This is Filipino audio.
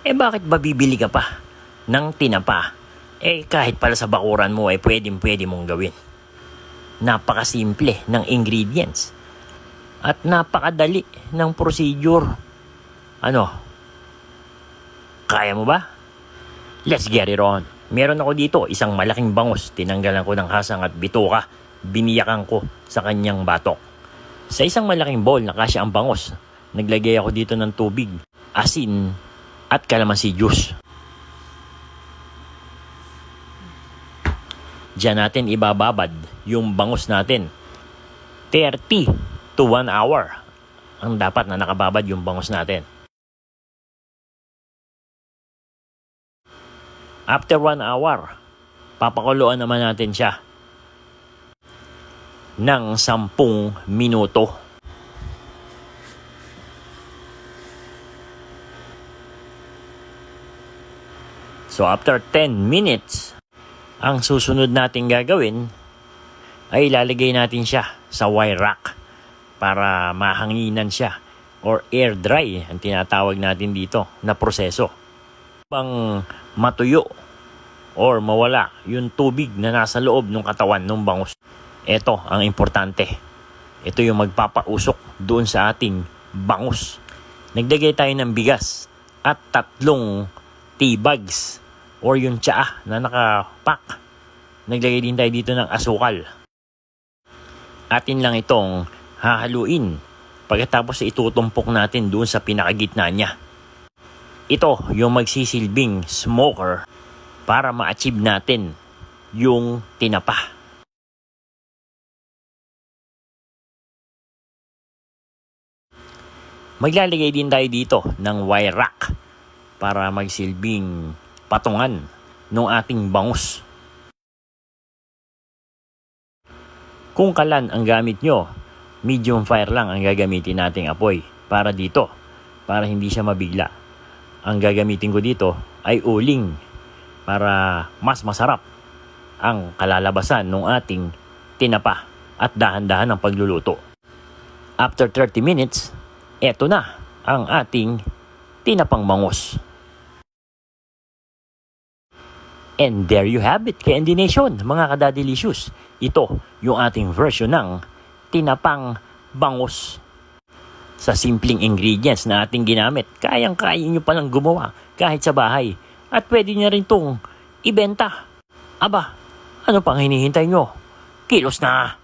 Bakit ba bibili ka pa ng tinapa? Kahit pala sa bakuran mo pwede mong gawin. Napakasimple ng ingredients at napakadali ng procedure. Ano? Kaya mo ba? Let's get it on. Meron ako dito isang malaking bangus. Tinanggalan ko ng hasang at bituka. Biniyakan ko sa kanyang batok. Sa isang malaking bowl na kasya ang bangus, naglagay ako dito ng tubig, asin at kalamansi juice. Diyan natin ibababad yung bangus natin. 30 to 1 hour ang dapat na nakababad yung bangus natin. After 1 hour, papakuluan naman natin siya ng 10 minuto. So after 10 minutes, ang susunod natin gagawin ay ilalagay natin siya sa wire rack para mahanginan siya or air dry ang tinatawag natin dito na proseso. Bang matuyo or mawala yung tubig na nasa loob ng katawan ng bangus. Ito ang importante. Ito yung magpapausok doon sa ating bangus. Naglagay tayo ng bigas at 3 tea bags or yung tsaa na nakapak. Naglagay din tayo dito ng asukal. Atin lang itong hahaluin. Pagkatapos itutumpok natin doon sa pinakagitna niya. Ito yung magsisilbing smoker para ma-achieve natin yung tinapa. Maglalagay din tayo dito ng wire rack para magsilbing patungan ng ating bangus. Kung kalan ang gamit nyo, medium fire lang ang gagamitin nating apoy para dito, para hindi siya mabigla. Ang gagamitin ko dito ay uling para mas masarap ang kalalabasan ng ating tinapa at dahan-dahan ang pagluluto. After 30 minutes, eto na ang ating tinapang bangus. And there you have it, Candy Nation, mga kadadelicious. Ito yung ating version ng tinapang bangus. Sa simpleng ingredients na ating ginamit, kayang-kaya nyo palang gumawa kahit sa bahay. At pwede nyo rin itong ibenta. Aba, ano pang hinihintay nyo? Kilos na!